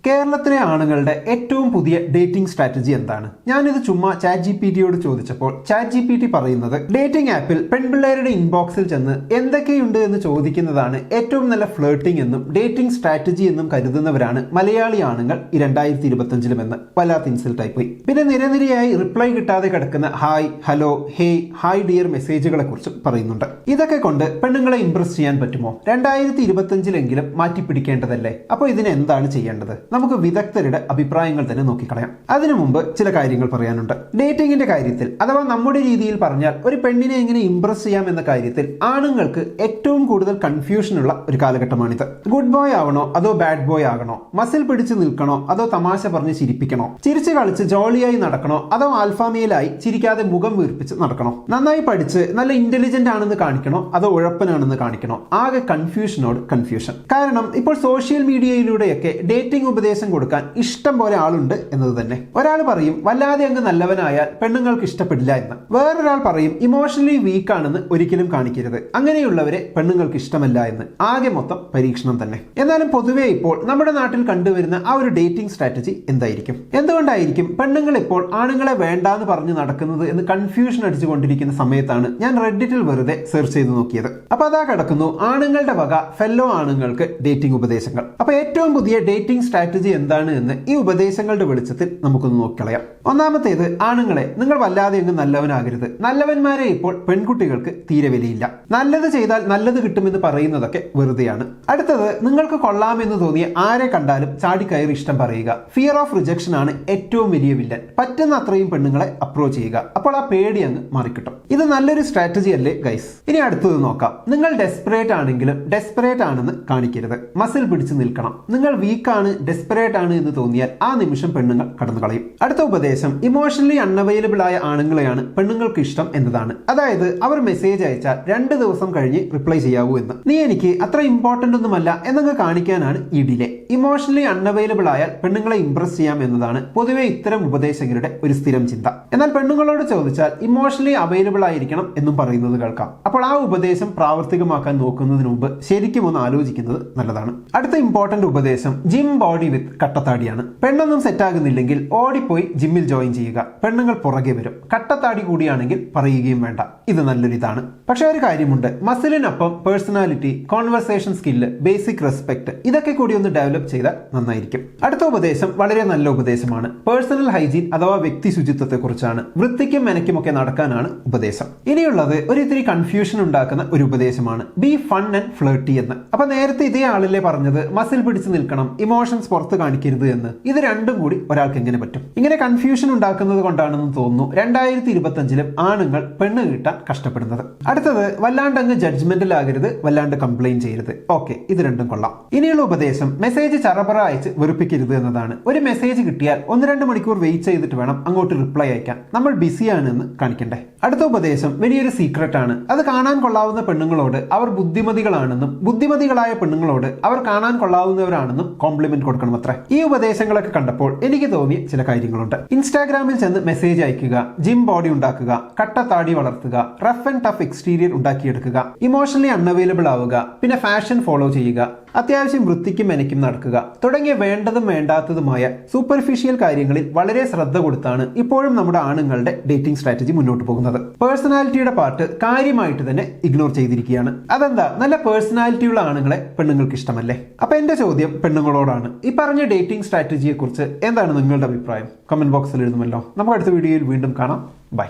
കേരളത്തിലെ ആണുങ്ങളുടെ ഏറ്റവും പുതിയ ഡേറ്റിംഗ് സ്ട്രാറ്റജി എന്താണ്? ഞാനിത് ചുമ്മാ ചാറ്റ് ജിപിടിയോട് ചോദിച്ചപ്പോൾ ചാറ്റ് ജിപിടി പറയുന്നത് ഡേറ്റിംഗ് ആപ്പിൽ പെൺപിള്ളേരുടെ ഇൻബോക്സിൽ ചെന്ന് എന്തൊക്കെയുണ്ട് എന്ന് ചോദിക്കുന്നതാണ് ഏറ്റവും നല്ല ഫ്ലേർട്ടിംഗ് എന്നും ഡേറ്റിംഗ് സ്ട്രാറ്റജി എന്നും കരുതുന്നവരാണ് മലയാളി ആണുങ്ങൾ ഈ 2025 എന്ന് വല്ലാത്ത ഇൻസൾട്ടായി പോയി. പിന്നെ നിരനിരയായി റിപ്ലൈ കിട്ടാതെ കിടക്കുന്ന hi, hello, hey, hi dear മെസ്സേജുകളെ കുറിച്ചും പറയുന്നുണ്ട്. ഇതൊക്കെ കൊണ്ട് പെണ്ണുങ്ങളെ ഇംപ്രസ് ചെയ്യാൻ പറ്റുമോ? 2025 മാറ്റിപ്പിടിക്കേണ്ടതല്ലേ? അപ്പോൾ ഇതിന് എന്താണ് ചെയ്യേണ്ടത്? നമുക്ക് വിദഗ്ധരുടെ അഭിപ്രായങ്ങൾ തന്നെ നോക്കിക്കളയാം. അതിനു മുമ്പ് ചില കാര്യങ്ങൾ പറയാനുണ്ട്. ഡേറ്റിംഗിന്റെ കാര്യത്തിൽ, അഥവാ നമ്മുടെ രീതിയിൽ പറഞ്ഞാൽ ഒരു പെണ്ണിനെ എങ്ങനെ ഇംപ്രസ് ചെയ്യാം എന്ന കാര്യത്തിൽ ആണുങ്ങൾക്ക് ഏറ്റവും കൂടുതൽ കൺഫ്യൂഷൻ ഉള്ള ഒരു കാലഘട്ടമാണിത്. ഗുഡ് ബോയ് ആവണോ അതോ ബാഡ് ബോയ് ആകണോ? മസിൽ പിടിച്ച് നിൽക്കണോ അതോ തമാശ പറഞ്ഞ് ചിരിപ്പിക്കണോ? ചിരിച്ച് കളിച്ച് ജോളിയായി നടക്കണോ അതോ ആൽഫാമയിലായി ചിരിക്കാതെ മുഖം വീർപ്പിച്ച് നടക്കണോ? നന്നായി പഠിച്ച് നല്ല ഇന്റലിജന്റ് ആണെന്ന് കാണിക്കണോ അതോ ഉഴപ്പനാണെന്ന് കാണിക്കണോ? ആകെ കൺഫ്യൂഷനോട് കൺഫ്യൂഷൻ. കാരണം ഇപ്പോൾ സോഷ്യൽ മീഡിയയിലൂടെയൊക്കെ ഡേറ്റിംഗ് ഉപദേശം കൊടുക്കാൻ ഇഷ്ടം പോലെ ആളുണ്ട് എന്നത് തന്നെ. ഒരാൾ പറയും വല്ലാതെ അങ്ങ് നല്ലവനായാൽ പെണ്ണുങ്ങൾക്ക് ഇഷ്ടപ്പെടില്ല എന്ന്. വേറൊരാൾ പറയും ഇമോഷണലി വീക്ക് ആണെന്ന് ഒരിക്കലും കാണിക്കരുത്, അങ്ങനെയുള്ളവരെ പെണ്ണുങ്ങൾക്ക് ഇഷ്ടമല്ല എന്ന്. ആകെ മൊത്തം പരീക്ഷണം തന്നെ. എന്നാലും പൊതുവെ ഇപ്പോൾ നമ്മുടെ നാട്ടിൽ കണ്ടുവരുന്ന ആ ഒരു ഡേറ്റിംഗ് സ്ട്രാറ്റജി എന്തായിരിക്കും? എന്തുകൊണ്ടായിരിക്കും പെണ്ണുങ്ങൾ ഇപ്പോൾ ആണുങ്ങളെ വേണ്ടാന്ന് പറഞ്ഞു നടക്കുന്നത് എന്ന് കൺഫ്യൂഷൻ അടിച്ചുകൊണ്ടിരിക്കുന്ന സമയത്താണ് ഞാൻ റെഡിറ്റിൽ വെറുതെ സെർച്ച് ചെയ്ത് നോക്കിയത്. അപ്പൊ അതാ കിടക്കുന്നു ആണുങ്ങളുടെ വക ഫെല്ലോ ആണുങ്ങൾക്ക് ഡേറ്റിംഗ് ഉപദേശങ്ങൾ. അപ്പൊ ഏറ്റവും പുതിയ ഡേറ്റിംഗ് സ്ട്രാറ്റജി എന്താണ് എന്ന് ഈ ഉപദേശങ്ങളുടെ വെളിച്ചത്തിൽ നമുക്കൊന്ന് നോക്കിക്കളയാം. ഒന്നാമത്തേത്, ആണുങ്ങളെ നിങ്ങൾ വല്ലാതെ അങ്ങ് നല്ലവനാകരുത്. നല്ലവന്മാരെ ഇപ്പോൾ പെൺകുട്ടികൾക്ക് തീരെ വിലയില്ല. നല്ലത് ചെയ്താൽ നല്ലത് കിട്ടുമെന്ന് പറയുന്നതൊക്കെ വെറുതെയാണ്. അടുത്തത്, നിങ്ങൾക്ക് കൊള്ളാമെന്ന് തോന്നിയ ആരെ കണ്ടാലും ചാടിക്കയറി ഇഷ്ടം പറയുക. ഫിയർ ഓഫ് റിജക്ഷൻ ആണ് ഏറ്റവും വലിയ വില്ലൻ. പറ്റുന്ന അത്രയും പെണ്ണുങ്ങളെ അപ്രോച്ച് ചെയ്യുക. അപ്പോൾ ആ പേടി അങ്ങ് മാറിക്കിട്ടും. ഇത് നല്ലൊരു സ്ട്രാറ്റജി അല്ലേ ഗൈസ്? ഇനി അടുത്തത് നോക്കാം. നിങ്ങൾ ഡെസ്പറേറ്റ് ആണെങ്കിലും ഡെസ്പറേറ്റ് ആണെന്ന് കാണിക്കരുത്. മസിൽ പിടിച്ച് നിൽക്കണം. നിങ്ങൾ വീക്കാണ്, ഡെസ്പറേറ്റ് ആണ് എന്ന് തോന്നിയാൽ ആ നിമിഷം പെണ്ണുങ്ങൾ കടന്നു കളയും. അടുത്ത ഉപദേശം, ഇമോഷണലി അൺഅവൈലബിൾ ആയ ആണുങ്ങളെയാണ് പെണ്ണുങ്ങൾക്ക് ഇഷ്ടം എന്നതാണ്. അതായത് അവർ മെസ്സേജ് അയച്ചാൽ 2 ദിവസം കഴിഞ്ഞ് റിപ്ലൈ ചെയ്യാവൂ എന്ന്. നീ എനിക്ക് അത്ര ഇമ്പോർട്ടന്റ് ഒന്നുമല്ല എന്നൊക്കെ കാണിക്കാനാണ് ഈ ഡിലേ. ഇമോഷണലി അൺഅവൈലബിൾ ആയാൽ പെണ്ണുങ്ങളെ ഇംപ്രസ് ചെയ്യാം എന്നതാണ് പൊതുവെ ഇത്തരം ഉപദേശകരുടെ ഒരു സ്ഥിരം ചിന്ത. എന്നാൽ പെണ്ണുങ്ങളോട് ചോദിച്ചാൽ ഇമോഷണലി അവൈലബിൾ ആയിരിക്കണം എന്നും പറയുന്നത് കേൾക്കാം. അപ്പോൾ ആ ഉപദേശം പ്രാവർത്തികമാക്കാൻ നോക്കുന്നതിന് മുമ്പ് ശരിക്കും ഒന്ന് ആലോചിക്കുന്നത് നല്ലതാണ്. അടുത്ത ഇമ്പോർട്ടന്റ് ഉപദേശം, ജിം ബോഡി വിത്ത് കട്ടത്താടിയാണ്. പെണ്ണൊന്നും സെറ്റ് ആകുന്നില്ലെങ്കിൽ ഓടിപ്പോയി ജിമ്മിൽ ജോയിൻ ചെയ്യുക. പെണ്ണുങ്ങൾ പുറകെ വരും. കട്ടത്താടി കൂടിയാണെങ്കിൽ പറയുകയും വേണ്ട. ഇത് നല്ലൊരു ഇതാണ്. പക്ഷെ ഒരു കാര്യമുണ്ട്, മസിലിനൊപ്പം personality, conversation skill, basic respect ഇതൊക്കെ കൂടി ഒന്ന് ഡെവലപ്പ് ചെയ്താൽ നന്നായിരിക്കും. അടുത്ത ഉപദേശം വളരെ നല്ല ഉപദേശമാണ്. പേഴ്സണൽ ഹൈജീൻ അഥവാ വ്യക്തി ശുചിത്വത്തെ കുറിച്ചാണ്. വൃത്തിക്കും മെനയ്ക്കുമൊക്കെ നടക്കാനാണ് ഉപദേശം. ഇനിയുള്ളത് ഒരു ഇത്തിരി കൺഫ്യൂഷൻ ഉണ്ടാക്കുന്ന ഒരു ഉപദേശമാണ്, ബി ഫൺ ആൻഡ് ഫ്ലേർട്ടി എന്ന്. അപ്പൊ നേരത്തെ ഇതേ ആളിലെ പറഞ്ഞത് മസിൽ പിടിച്ച് നിൽക്കണം, ഇമോഷൻസ് പുറത്ത് കാണിക്കരുത് എന്ന്. ഇത് രണ്ടും കൂടി ഒരാൾക്ക് എങ്ങനെ പറ്റും? ഇങ്ങനെ കൺഫ്യൂഷൻ ഉണ്ടാക്കുന്നത് കൊണ്ടാണെന്ന് തോന്നുന്നു 2025 ആണുങ്ങൾ പെണ്ണ് കിട്ടാൻ കഷ്ടപ്പെടുന്നത്. അടുത്തത്, വല്ലാണ്ട് അങ്ങ് ജഡ്ജ്മെന്റൽ ആകരുത്, വല്ലാണ്ട് കംപ്ലൈന്റ് ചെയ്യരുത്. ഓക്കെ, ഇത് രണ്ടും കൊള്ളാം. ഇനിയുള്ള ഉപദേശം, മെസ്സേജ് ചറപറ അയച്ച് വെറുപ്പിക്കരുത് എന്നതാണ്. ഒരു മെസ്സേജ് കിട്ടിയാൽ 1-2 മണിക്കൂർ വെയിറ്റ് ചെയ്തിട്ട് വേണം അങ്ങോട്ട് റിപ്ലൈ അയക്കാൻ. നമ്മൾ ബിസിയാണ് എന്ന് കാണിക്കണ്ടേ. അടുത്ത ഉപദേശം വലിയൊരു സീക്രട്ട് ആണ്. അത് കാണാൻ കൊള്ളാവുന്ന പെണ്ണുങ്ങളോട് അവർ ബുദ്ധിമതികളാണെന്നും ബുദ്ധിമതികളായ പെണ്ണുങ്ങളോട് അവർ കാണാൻ കൊള്ളാവുന്നവരാണെന്നും കോംപ്ലിമെന്റ് കൊടുക്കണം അത്ര. ഈ ഉപദേശങ്ങളൊക്കെ കണ്ടപ്പോൾ എനിക്ക് തോന്നിയ ചില കാര്യങ്ങളുണ്ട്. ഇൻസ്റ്റാഗ്രാമിൽ ചെന്ന് മെസ്സേജ് അയക്കുക, ജിം ബോഡി ഉണ്ടാക്കുക, കട്ടത്താടി വളർത്തുക, റഫ് ആൻഡ് ടഫ് എക്സ്റ്റീരിയർ ഉണ്ടാക്കിയെടുക്കുക, ഇമോഷണലി അൺഅവൈലബിൾ ആവുക, പിന്നെ ഫാഷൻ ഫോളോ ചെയ്യുക, അത്യാവശ്യം വൃത്തിക്കും മെനയ്ക്കും നടക്കുക തുടങ്ങിയ വേണ്ടതും വേണ്ടാത്തതുമായ സൂപ്പർഫിഷ്യൽ കാര്യങ്ങളിൽ വളരെ ശ്രദ്ധ കൊടുത്താണ് ഇപ്പോഴും നമ്മുടെ ആണുങ്ങളുടെ ഡേറ്റിംഗ് സ്ട്രാറ്റജി മുന്നോട്ട് പോകുന്നത്. പേഴ്സണാലിറ്റിയുടെ പാർട്ട് കാര്യമായിട്ട് തന്നെ ഇഗ്നോർ ചെയ്തിരിക്കുകയാണ്. അതെന്താ, നല്ല പേഴ്സണാലിറ്റിയുള്ള ആണുങ്ങളെ പെണ്ണുങ്ങൾക്ക് ഇഷ്ടമല്ലേ? അപ്പൊ എന്റെ ചോദ്യം പെണ്ണുങ്ങളോടാണ്. ഈ പറഞ്ഞ ഡേറ്റിംഗ് സ്ട്രാറ്റജിയെ കുറിച്ച് എന്താണ് നിങ്ങളുടെ അഭിപ്രായം? കമന്റ് ബോക്സിൽ എഴുതുമല്ലോ. നമുക്ക് അടുത്ത വീഡിയോയിൽ വീണ്ടും കാണാം. ബൈ.